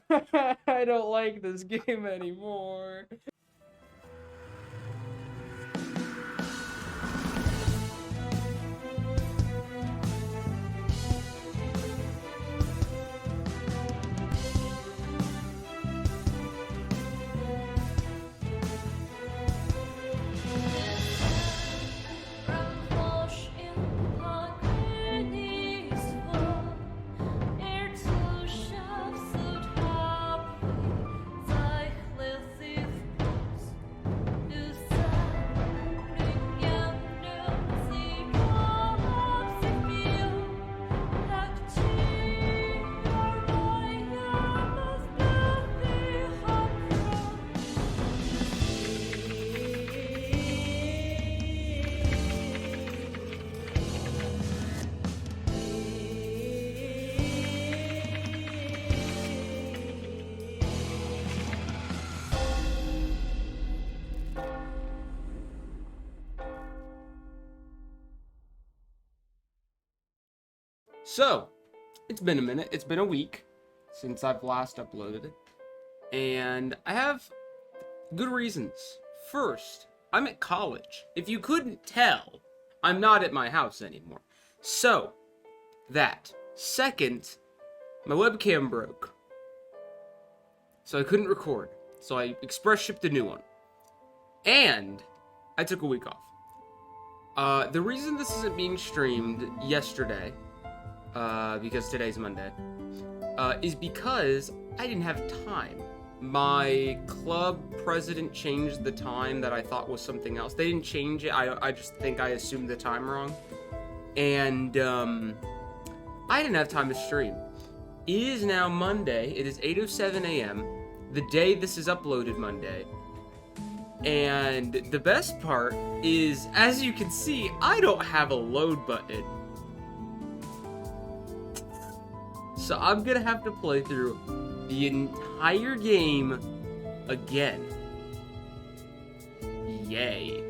I don't like this game anymore. So, it's been a minute. It's been a week since I've last uploaded it. And I have good reasons. First, I'm at college. If you couldn't tell, I'm not at my house anymore. So, that. Second, my webcam broke. So I couldn't record. So I express shipped a new one. And I took a week off. The reason this isn't being streamed yesterday, because today's Monday, is because I didn't have time. My club president changed the time that I thought was something else. They didn't change it. I just think I assumed the time wrong. And, I didn't have time to stream. It is now Monday. It is 8:07 a.m. The day this is uploaded Monday. And the best part is, as you can see, I don't have a load button. So I'm gonna have to play through the entire game again. Yay.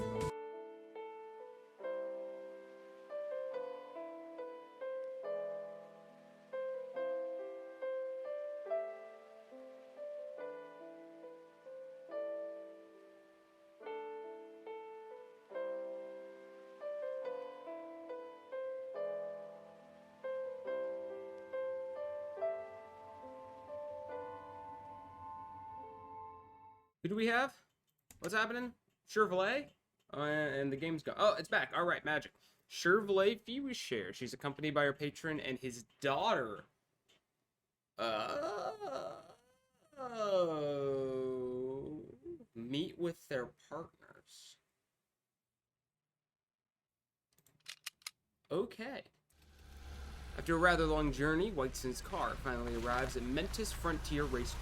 Who do we have? What's happening? Shervlette? And the game's gone. Oh, it's back. All right, magic. Shervlette Fee Share. She's accompanied by her patron and his daughter. Meet with their partners. Okay. After a rather long journey, Whiteson's car finally arrives at Mentis Frontier Racecourse.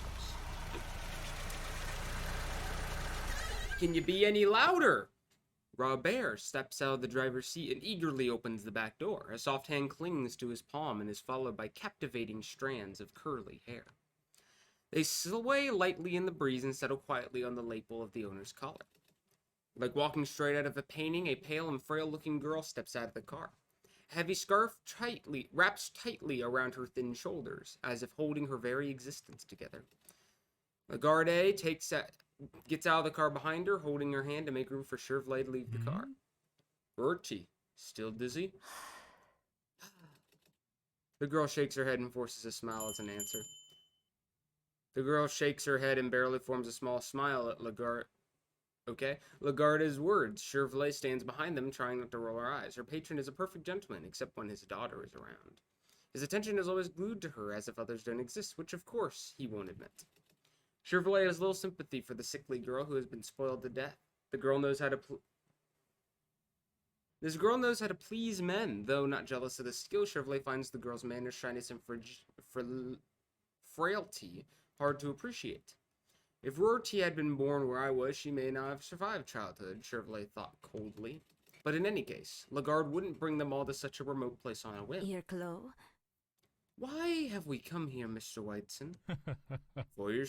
Can you be any louder? Robert steps out of the driver's seat and eagerly opens the back door. A soft hand clings to his palm and is followed by captivating strands of curly hair. They sway lightly in the breeze and settle quietly on the lapel of the owner's collar. Like walking straight out of a painting, a pale and frail-looking girl steps out of the car. A heavy scarf wraps tightly around her thin shoulders, as if holding her very existence together. Lagarde gets out of the car behind her, holding her hand to make room for Shervlette to leave the car. Bertie, still dizzy? The girl shakes her head and forces a smile as an answer. The girl shakes her head and barely forms a small smile at Lagarde's words. Shervlette stands behind them, trying not to roll her eyes. Her patron is a perfect gentleman, except when his daughter is around. His attention is always glued to her, as if others don't exist, which of course he won't admit. Shervlette has little sympathy for the sickly girl who has been spoiled to death. This girl knows how to please men, though not jealous of the skill. Shervlette finds the girl's manners, shyness, and frailty hard to appreciate. If Rorty had been born where I was, she may not have survived childhood, Shervlette thought coldly. But in any case, Lagarde wouldn't bring them all to such a remote place on a whim. Earglow? Why have we come here, Mr. Whiteson? For your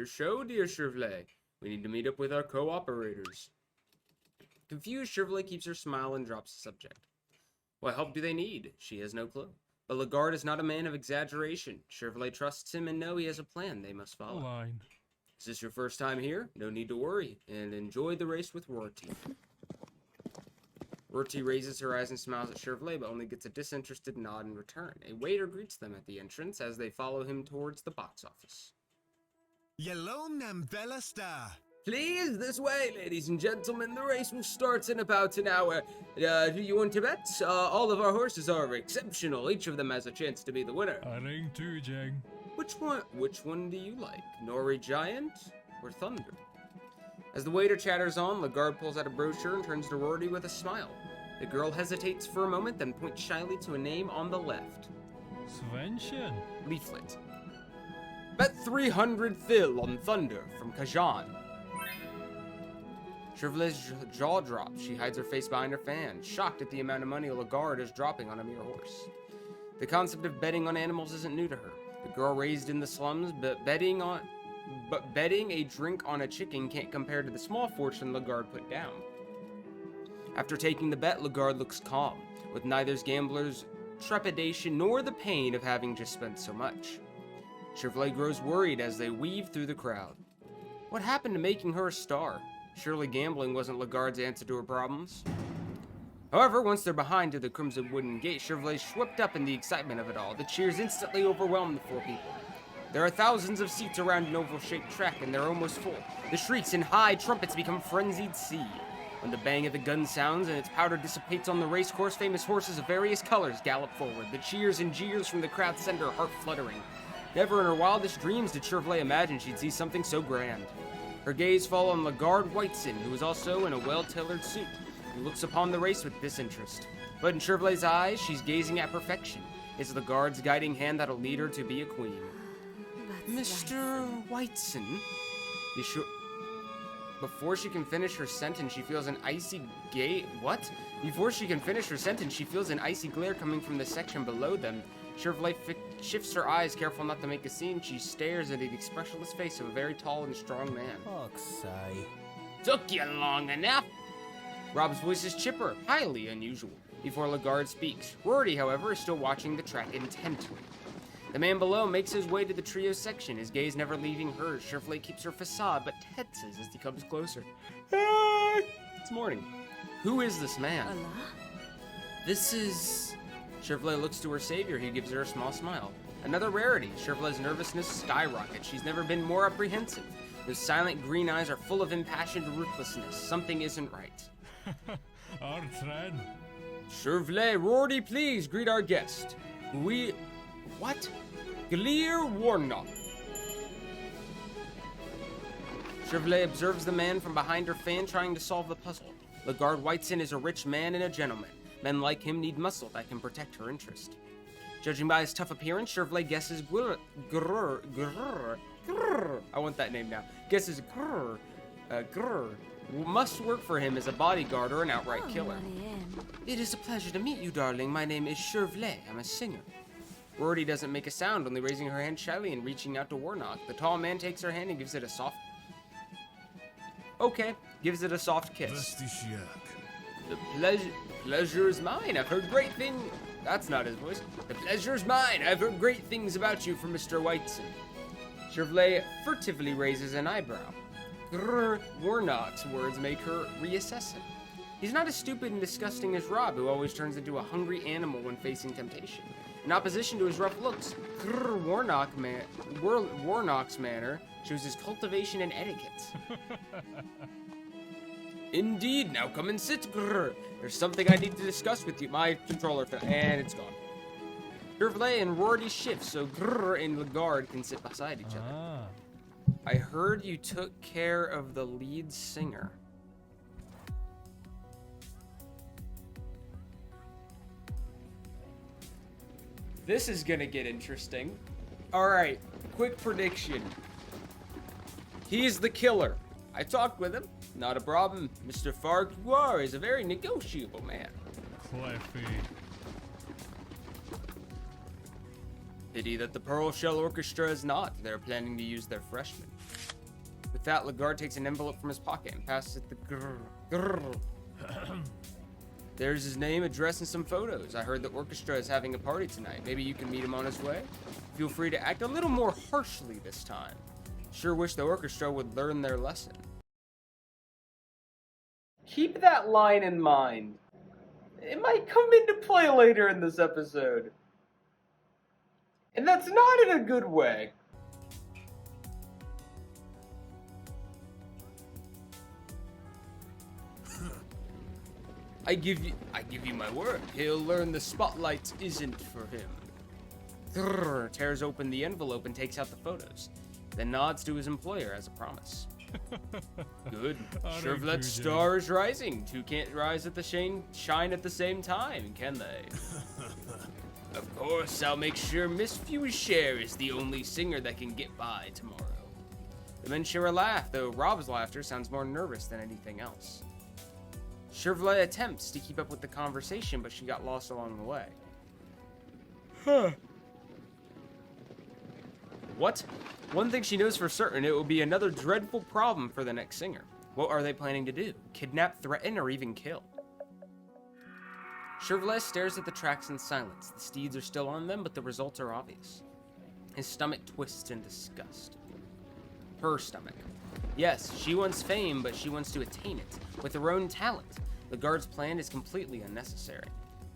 show, dear Shervlette. We need to meet up with our co-operators. Confused, Shervlette keeps her smile and drops the subject. What help do they need? She has no clue. But Lagarde is not a man of exaggeration. Shervlette trusts him and know he has a plan they must follow. Line. Is this your first time here? No need to worry, and enjoy the race with Rorty. Rorty raises her eyes and smiles at Shervlette, but only gets a disinterested nod in return. A waiter greets them at the entrance as they follow him towards the box office. Yellow Namvella Star. Please, this way, ladies and gentlemen. The race will start in about an hour. Do you want to bet? All of our horses are exceptional. Each of them has a chance to be the winner. I ring too, Jang. Which one do you like? Nori Giant or Thunder? As the waiter chatters on, Lagarde pulls out a brochure and turns to Rorty with a smile. The girl hesitates for a moment, then points shyly to a name on the left. Svenchen. Leaflet. Bet 300 Thil on Thunder from Kajan. Shervlette's jaw drops. She hides her face behind her fan, shocked at the amount of money Lagarde is dropping on a mere horse. The concept of betting on animals isn't new to her. The girl raised in the slums, but betting a drink on a chicken can't compare to the small fortune Lagarde put down. After taking the bet, Lagarde looks calm, with neither gambler's trepidation nor the pain of having just spent so much. Shervlette grows worried as they weave through the crowd. What happened to making her a star? Surely gambling wasn't Lagarde's answer to her problems. However, once they're behind to the Crimson Wooden Gate, Shervlette's swept up in the excitement of it all. The cheers instantly overwhelm the four people. There are thousands of seats around an oval-shaped track, and they're almost full. The shrieks and high trumpets become frenzied sea. When the bang of the gun sounds and its powder dissipates on the racecourse, famous horses of various colors gallop forward. The cheers and jeers from the crowd send her heart fluttering. Never in her wildest dreams did Shervlette imagine she'd see something so grand. Her gaze falls on Lagarde Whiteson, who is also in a well-tailored suit. He looks upon the race with disinterest. But in Shervlette's eyes, she's gazing at perfection. It's Lagarde's guiding hand that'll lead her to be a queen. Mr. Whiteson? Before she can finish her sentence, she feels an icy Before she can finish her sentence, she feels an icy glare coming from the section below them. Shervlette shifts her eyes, careful not to make a scene. She stares at the expressionless face of a very tall and strong man. Oxai. Took you long enough. Rob's voice is chipper, highly unusual, before Lagarde speaks. Rorty, however, is still watching the track intently. The man below makes his way to the trio section, his gaze never leaving hers. Shervlette keeps her facade, but tenses as he comes closer. It's morning. Who is this man? Allah? This is... Shervlette looks to her savior. He gives her a small smile. Another rarity. Shervlette's nervousness skyrockets. She's never been more apprehensive. Those silent green eyes are full of impassioned ruthlessness. Something isn't right. Artran. Shervlette, Rorty, please greet our guest. What? Gleer Warnock. Shervlette observes the man from behind her fan trying to solve the puzzle. Lagarde Whiteson is a rich man and a gentleman. Men like him need muscle that can protect her interest. Judging by his tough appearance, Shervlette guesses Grrr. I want that name now. Guesses Grrr must work for him as a bodyguard or an outright killer. It is a pleasure to meet you, darling. My name is Shervlette. I'm a singer. Rorty doesn't make a sound, only raising her hand shyly and reaching out to Warnock. The tall man takes her hand and gives it a soft... gives it a soft kiss. The pleasure is mine. I've heard great things... That's not his voice. The pleasure is mine. I've heard great things about you from Mr. Whiteson. Shervlette furtively raises an eyebrow. Grrr. Warnock's words make her reassess him. He's not as stupid and disgusting as Rob, who always turns into a hungry animal when facing temptation. In opposition to his rough looks, Grrr. Warnock's manner shows his cultivation and etiquette. Indeed, now come and sit, Grrr. There's something I need to discuss with you. My controller fell, and it's gone. Shervlette and Rorty shift so Grrr and Lagarde can sit beside each other. I heard you took care of the lead singer. This is gonna get interesting. Alright, quick prediction. He's the killer. I talked with him. Not a problem. Mr. Farquhar is a very negotiable man. Cleffy. Pity that the Pearl Shell Orchestra is not. They're planning to use their freshmen. With that, Lagarde takes an envelope from his pocket and passes it to Grrr. There's his name, address, and some photos. I heard the orchestra is having a party tonight. Maybe you can meet him on his way? Feel free to act a little more harshly this time. Sure wish the orchestra would learn their lesson. Keep that line in mind. It might come into play later in this episode. And that's not in a good way. I give you my word. He'll learn the spotlight isn't for him. Grrr, tears open the envelope and takes out the photos. Then nods to his employer as a promise. Good. Shervlette's star is rising. Two can't rise at the shine at the same time, can they? Of course, I'll make sure Miss Fewishare is the only singer that can get by tomorrow. The men share a laugh, though Rob's laughter sounds more nervous than anything else. Shervlette attempts to keep up with the conversation, but she got lost along the way. Huh. What? One thing she knows for certain, it will be another dreadful problem for the next singer. What are they planning to do? Kidnap, threaten, or even kill? Shervlette stares at the tracks in silence. The steeds are still on them, but the results are obvious. His stomach twists in disgust. Her stomach. Yes, she wants fame, but she wants to attain it with her own talent. The guard's plan is completely unnecessary.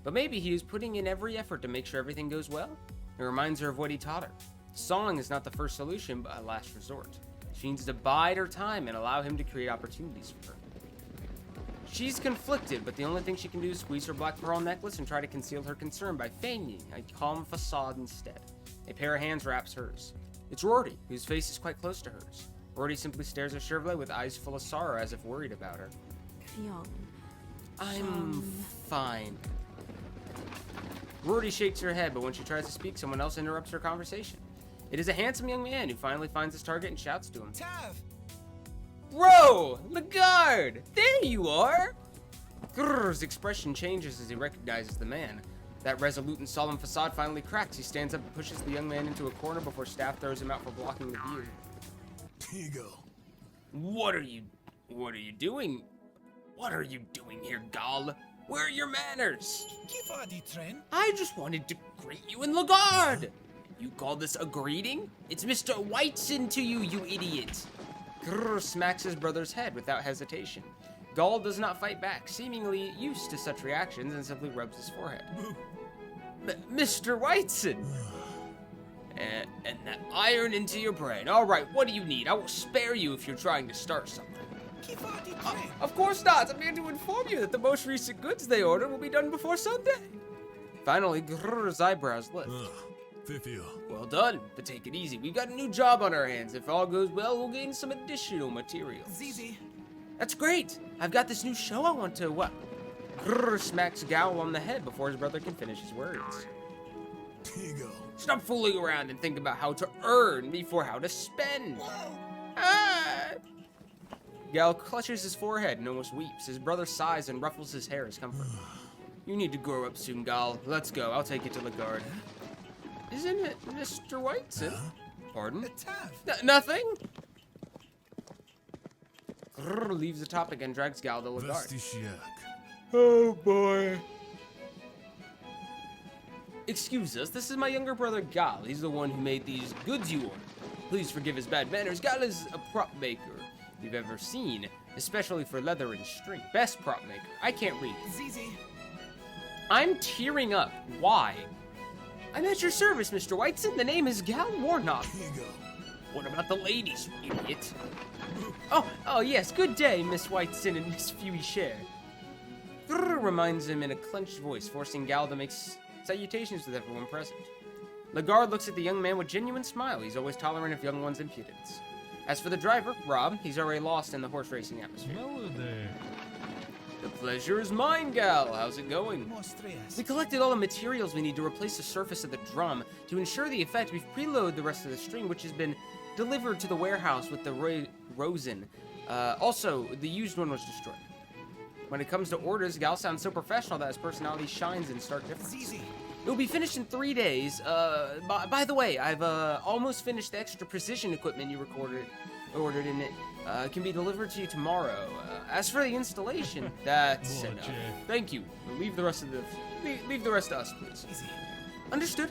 But maybe he is putting in every effort to make sure everything goes well. It reminds her of what he taught her. Song is not the first solution, but a last resort. She needs to bide her time and allow him to create opportunities for her. She's conflicted, but the only thing she can do is squeeze her black pearl necklace and try to conceal her concern by feigning a calm facade instead. A pair of hands wraps hers. It's Rory, whose face is quite close to hers. Rory simply stares at Shervlette with eyes full of sorrow as if worried about her. I'm fine. Rory shakes her head, but when she tries to speak, someone else interrupts her conversation. It is a handsome young man who finally finds his target and shouts to him. Tav! Bro! Lagarde! There you are! Grrr's expression changes as he recognizes the man. That resolute and solemn facade finally cracks. He stands up and pushes the young man into a corner before Staff throws him out for blocking the view. Here you go. What are you doing? What are you doing here, Gal? Where are your manners? I just wanted to greet you in Lagarde! You call this a greeting? It's Mr. Whiteson to you, you idiot! Grrr smacks his brother's head without hesitation. Gall does not fight back, seemingly used to such reactions, and simply rubs his forehead. Mr. Whiteson! And that iron into your brain. Alright, what do you need? I will spare you if you're trying to start something. Of course not! I'm here to inform you that the most recent goods they ordered will be done before Sunday. Finally, Grrr's eyebrows lift. Well done, but take it easy. We've got a new job on our hands. If all goes well, we'll gain some additional materials. Zizi. That's great. I've got this new show I want to, Grrr smacks Gowl on the head before his brother can finish his words. Here you go. Stop fooling around and think about how to earn before how to spend. Ah! Gal clutches his forehead and almost weeps. His brother sighs and ruffles his hair as comfort. You need to grow up soon, Gal. Let's go. I'll take you to Lagarde. Isn't it Mr. Whiteson? Pardon? Nothing? Grrr leaves the topic and drags Gal to Lagarde. Oh boy. Excuse us, this is my younger brother Gal. He's the one who made these goods you ordered. Please forgive his bad manners. Gal is a prop maker you've ever seen, especially for leather and string. Best prop maker. I can't read. Zizi. I'm tearing up. Why? I'm at your service, Mr. Whiteson. The name is Gal Warnock. Here you go. What about the ladies, you idiot? Oh yes, good day, Miss Whiteson and Miss Fewishare. Grrr reminds him in a clenched voice, forcing Gal to make salutations with everyone present. Lagarde looks at the young man with genuine smile. He's always tolerant of young one's impudence. As for the driver, Rob, he's already lost in the horse racing atmosphere. Hello there. The pleasure is mine, Gal. How's it going? We collected all the materials we need to replace the surface of the drum. To ensure the effect, we've preloaded the rest of the string, which has been delivered to the warehouse with the rosin. Also, the used one was destroyed. When it comes to orders, Gal sounds so professional that his personality shines in stark difference. Zizi. It will be finished in 3 days. By the way, I've almost finished the extra precision equipment you ordered in it. It can be delivered to you tomorrow. As for the installation, that's What, enough. Jay? Thank you. Leave the rest to us, please. Easy. Understood.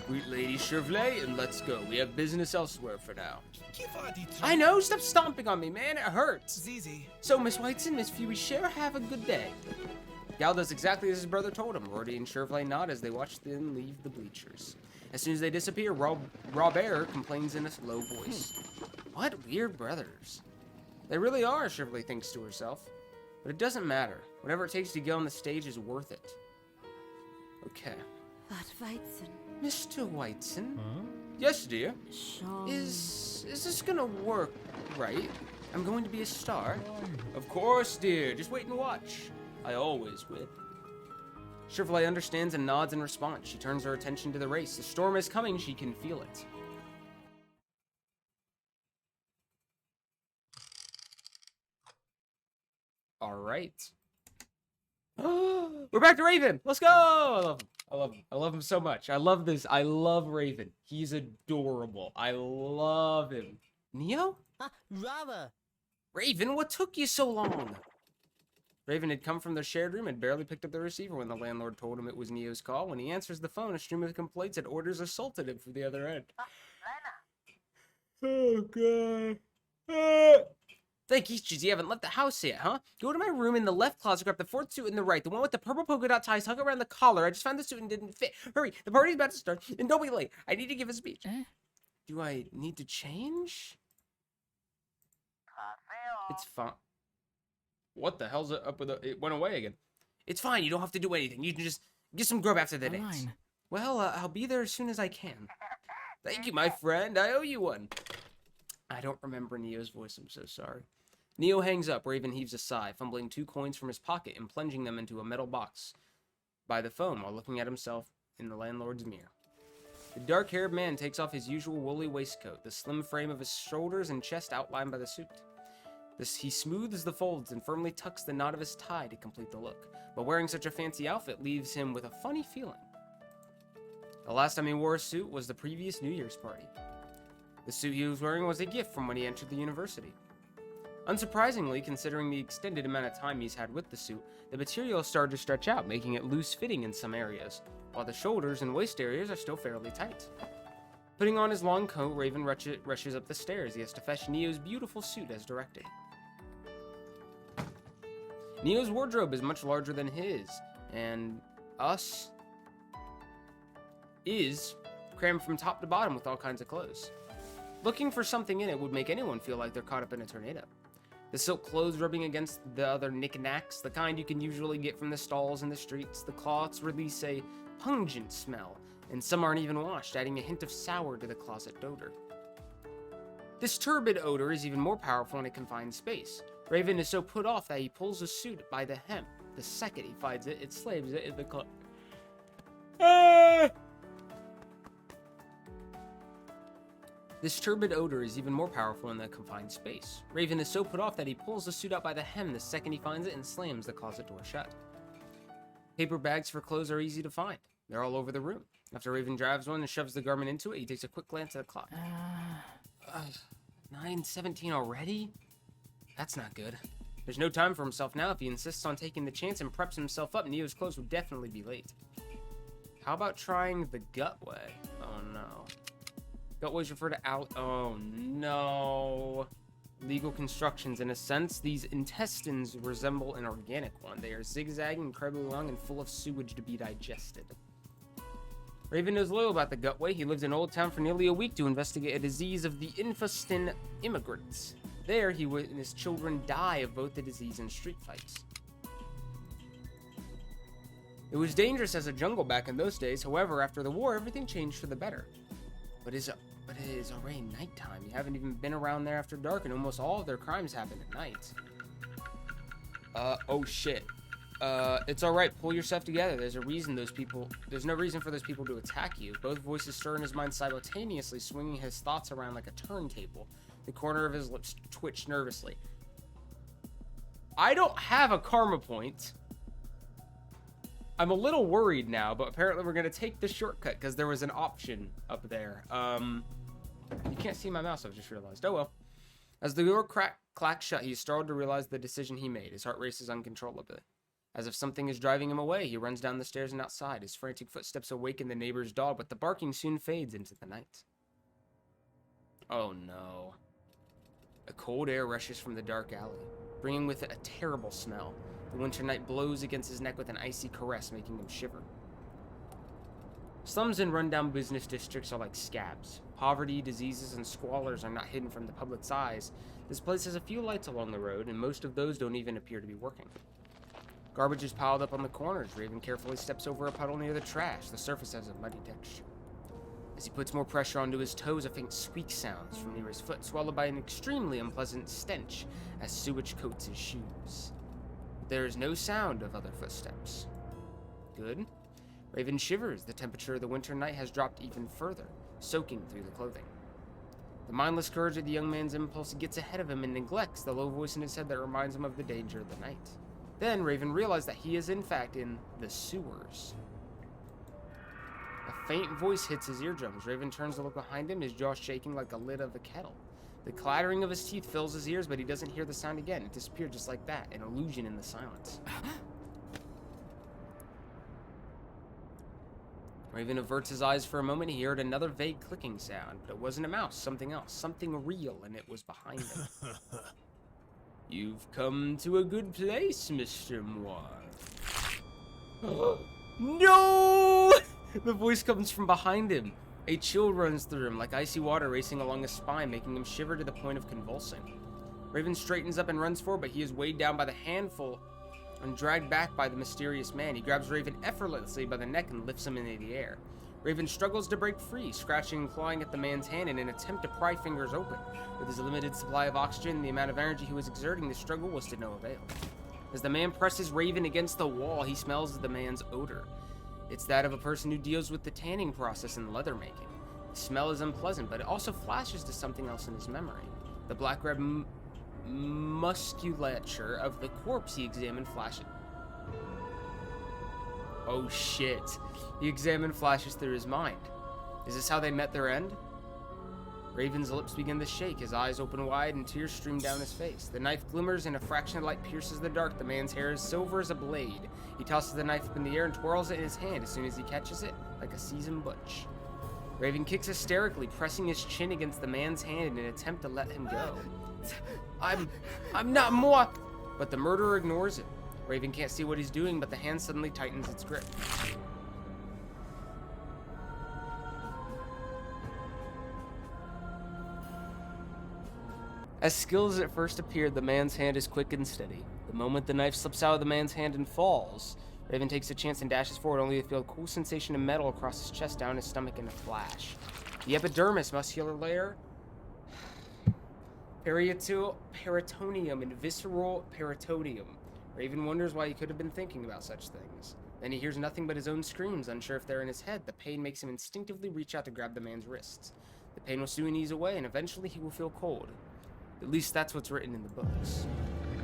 Sweet lady Shervlette, and let's go. We have business elsewhere for now. I know. Stop stomping on me, man. It hurts. Zizi. So, Miss Whiteson, Miss Fewishare, have a good day. Gal does exactly as his brother told him. Rorty and Shervlette nod as they watch them leave the bleachers. As soon as they disappear, Robert complains in a low voice. What weird brothers. They really are, Shervlette thinks to herself. But it doesn't matter. Whatever it takes to get on the stage is worth it. Okay. What Weizen? Mr. Whiteson? Huh? Yes, dear. Schon. Is this gonna work right? I'm going to be a star? Of course, dear. Just wait and watch. I always would. Shervlette understands and nods in response. She turns her attention to the race. The storm is coming. She can feel it. All right. We're back to Raven. Let's go. I love him. I love him so much. I love this. I love Raven. He's adorable. I love him. Neo? Rava! Raven, what took you so long? Raven had come from their shared room and barely picked up the receiver when the landlord told him it was Neo's call. When he answers the phone, a stream of complaints and orders assaulted him from the other end. Oh, God. Thank Easters, you haven't left the house yet, huh? Go to my room in the left closet, grab the fourth suit in the right, the one with the purple polka dot ties hung around the collar. I just found the suit and didn't fit. Hurry, the party's about to start, and don't be late. I need to give a speech. Do I need to change? It's fine. What the hell's up with it? Went away again. It's fine. You don't have to do anything. You can just get some grub after the dance. Fine. Well, I'll be there as soon as I can. Thank you, my friend. I owe you one. I don't remember Neo's voice. I'm so sorry. Neo hangs up. Raven heaves a sigh, fumbling 2 coins from his pocket and plunging them into a metal box by the phone while looking at himself in the landlord's mirror. The dark-haired man takes off his usual woolly waistcoat, the slim frame of his shoulders and chest outlined by the suit. He smooths the folds and firmly tucks the knot of his tie to complete the look, but wearing such a fancy outfit leaves him with a funny feeling. The last time he wore a suit was the previous New Year's party. The suit he was wearing was a gift from when he entered the university. Unsurprisingly, considering the extended amount of time he's had with the suit, the material started to stretch out, making it loose-fitting in some areas, while the shoulders and waist areas are still fairly tight. Putting on his long coat, Raven rushes up the stairs. He has to fetch Neo's beautiful suit as directed. Neo's wardrobe is much larger than his, and is crammed from top to bottom with all kinds of clothes. Looking for something in it would make anyone feel like they're caught up in a tornado. The silk clothes rubbing against the other knickknacks, the kind you can usually get from the stalls in the streets. The cloths release a pungent smell, and some aren't even washed, adding a hint of sour to the closet odor. This turbid odor is even more powerful in a confined space. Raven is so put off that he pulls the suit by the hem. The second he finds it, it slams it in the closet. This turbid odor is even more powerful in the confined space. Raven is so put off that he pulls the suit out by the hem the second he finds it and slams the closet door shut. Paper bags for clothes are easy to find. They're all over the room. After Raven drives one and shoves the garment into it, he takes a quick glance at the clock. 9:17 already? That's not good. There's no time for himself now. If he insists on taking the chance and preps himself up, Neo's clothes will definitely be late. How about trying the gutway? Oh no. Gutways refer to oh no. Legal constructions. In a sense, these intestines resemble an organic one. They are zigzagging, incredibly long, and full of sewage to be digested. Raven is loyal about the Gutway. He lived in Old Town for nearly a week to investigate a disease of the Infestin immigrants. There, he witnessed children die of both the disease and street fights. It was dangerous as a jungle back in those days. However, after the war, everything changed for the better. But it is already nighttime. You haven't even been around there after dark, and almost all of their crimes happen at night. Oh shit. It's alright, pull yourself together. There's no reason for those people to attack you. Both voices stir in his mind simultaneously, swinging his thoughts around like a turntable. The corner of his lips twitched nervously. I don't have a karma point. I'm a little worried now, but apparently we're gonna take the shortcut because there was an option up there. You can't see my mouse, I've just realized. Oh well. As the door clacks shut, he's startled to realize the decision he made. His heart races uncontrollably. As if something is driving him away, he runs down the stairs and outside. His frantic footsteps awaken the neighbor's dog, but the barking soon fades into the night. Oh no. A cold air rushes from the dark alley, bringing with it a terrible smell. The winter night blows against his neck with an icy caress, making him shiver. Slums and rundown business districts are like scabs. Poverty, diseases, and squalors are not hidden from the public's eyes. This place has a few lights along the road, and most of those don't even appear to be working. Garbage is piled up on the corners. Raven carefully steps over a puddle near the trash. The surface has a muddy texture. As he puts more pressure onto his toes, a faint squeak sounds from near his foot, swallowed by an extremely unpleasant stench as sewage coats his shoes. There is no sound of other footsteps. Good. Raven shivers. The temperature of the winter night has dropped even further, soaking through the clothing. The mindless courage of the young man's impulse gets ahead of him and neglects the low voice in his head that reminds him of the danger of the night. Then Raven realizes that he is in fact in the sewers. A faint voice hits his eardrums. Raven turns to look behind him, his jaw shaking like the lid of a kettle. The clattering of his teeth fills his ears, but he doesn't hear the sound again. It disappeared just like that, an illusion in the silence. Raven averts his eyes for a moment. He heard another vague clicking sound, but it wasn't a mouse, something else, something real, and it was behind him. You've come to a good place, Mr. Moir. No! The voice comes from behind him. A chill runs through him, like icy water racing along his spine, making him shiver to the point of convulsing. Raven straightens up and runs forward, but he is weighed down by the handful and dragged back by the mysterious man. He grabs Raven effortlessly by the neck and lifts him into the air. Raven struggles to break free, scratching and clawing at the man's hand in an attempt to pry fingers open. With his limited supply of oxygen and the amount of energy he was exerting, the struggle was to no avail. As the man presses Raven against the wall, he smells the man's odor. It's that of a person who deals with the tanning process in leather making. The smell is unpleasant, but it also flashes to something else in his memory. The black-red musculature of the corpse he examined flashes. Oh shit. The examined flashes through his mind. Is this how they met their end? Raven's lips begin to shake, his eyes open wide, and tears stream down his face. The knife glimmers, and a fraction of light pierces the dark. The man's hair is silver as a blade. He tosses the knife up in the air and twirls it in his hand as soon as he catches it, like a seasoned butch. Raven kicks hysterically, pressing his chin against the man's hand in an attempt to let him go. I'm not more. But the murderer ignores it. Raven can't see what he's doing, but the hand suddenly tightens its grip. As skilled as it first appeared, the man's hand is quick and steady. The moment the knife slips out of the man's hand and falls, Raven takes a chance and dashes forward, only to feel a cool sensation of metal across his chest, down his stomach in a flash. The epidermis, muscular layer, peritoneum, and visceral peritoneum. Raven wonders why he could have been thinking about such things. Then he hears nothing but his own screams, unsure if they're in his head. The pain makes him instinctively reach out to grab the man's wrists. The pain will soon ease away, and eventually he will feel cold. At least that's what's written in the books.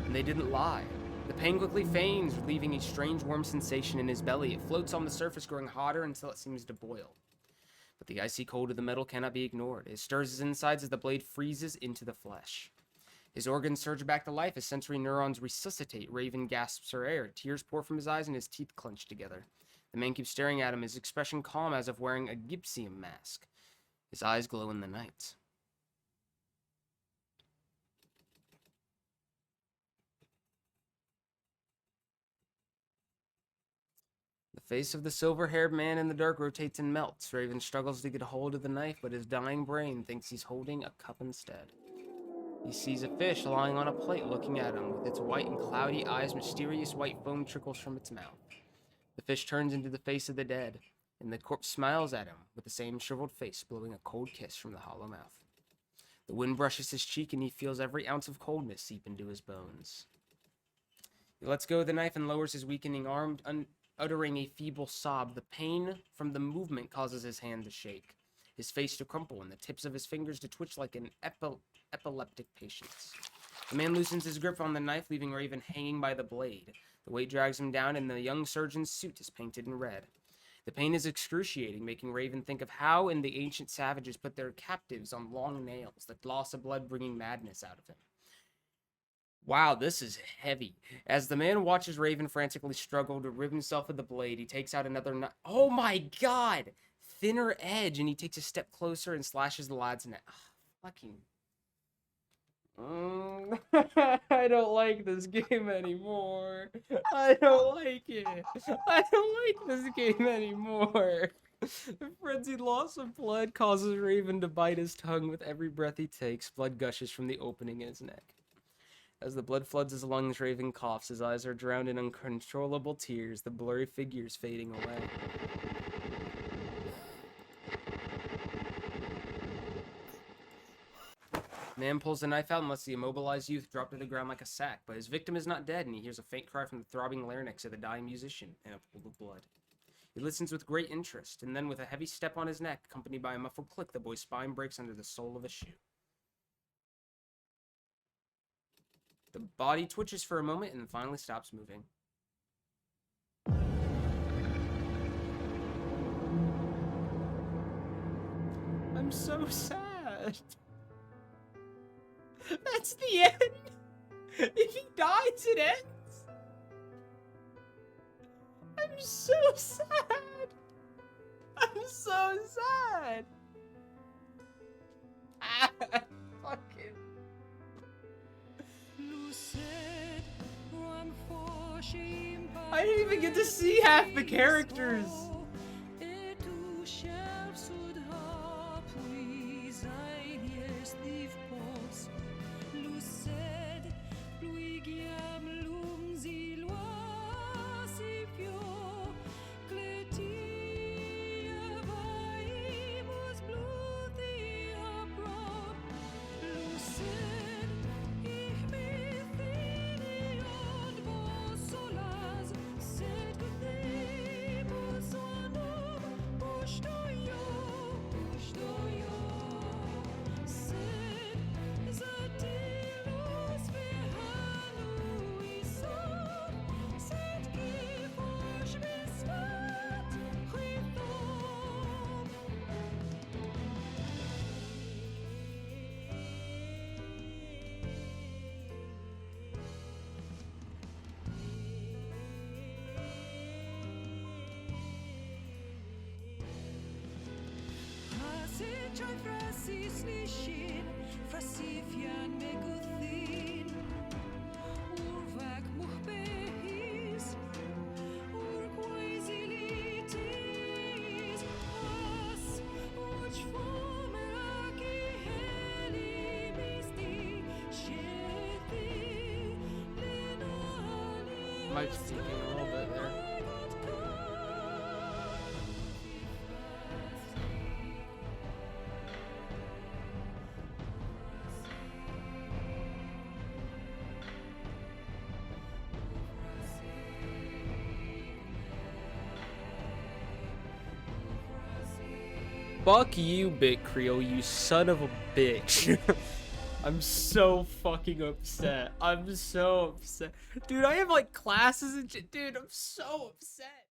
And they didn't lie. The pain quickly fades, leaving a strange warm sensation in his belly. It floats on the surface, growing hotter until it seems to boil. But the icy cold of the metal cannot be ignored. It stirs his insides as the blade freezes into the flesh. His organs surge back to life as sensory neurons resuscitate. Raven gasps for air. Tears pour from his eyes and his teeth clench together. The man keeps staring at him, his expression calm as if wearing a gypsum mask. His eyes glow in the night. The face of the silver-haired man in the dark rotates and melts. Raven struggles to get a hold of the knife, but his dying brain thinks he's holding a cup instead. He sees a fish lying on a plate looking at him. With its white and cloudy eyes, mysterious white foam trickles from its mouth. The fish turns into the face of the dead, and the corpse smiles at him with the same shriveled face, blowing a cold kiss from the hollow mouth. The wind brushes his cheek, and he feels every ounce of coldness seep into his bones. He lets go of the knife and lowers his weakening arm, uttering a feeble sob. The pain from the movement causes his hand to shake, his face to crumple, and the tips of his fingers to twitch like an epileptic patient's. The man loosens his grip on the knife, leaving Raven hanging by the blade. The weight drags him down, and the young surgeon's suit is painted in red. The pain is excruciating, making Raven think of how the ancient savages put their captives on long nails, the gloss of blood bringing madness out of him. Wow, this is heavy. As the man watches Raven frantically struggle to rid himself of the blade, he takes out another knife. Oh my god! Thinner edge, and he takes a step closer and slashes the lad's neck. Fucking... I don't like this game anymore. I don't like it. I don't like this game anymore. The frenzied loss of blood causes Raven to bite his tongue with every breath he takes. Blood gushes from the opening in his neck. As the blood floods his lungs, Raven coughs. His eyes are drowned in uncontrollable tears, the blurry figures fading away. Man pulls the knife out and lets the immobilized youth drop to the ground like a sack, but his victim is not dead, and he hears a faint cry from the throbbing larynx of the dying musician and a pool of blood. He listens with great interest, and then with a heavy step on his neck, accompanied by a muffled click, the boy's spine breaks under the sole of a shoe. The body twitches for a moment and finally stops moving. I'm so sad. That's the end. If he dies, it ends. I'm so sad. I'm so sad. Fucking. I didn't even get to see half the characters. Might be thinking a little bit there. Fuck you, Birctreel, you son of a bitch. I'm so fucking upset. I'm so upset. Dude, I have like classes and shit. Dude, I'm so upset.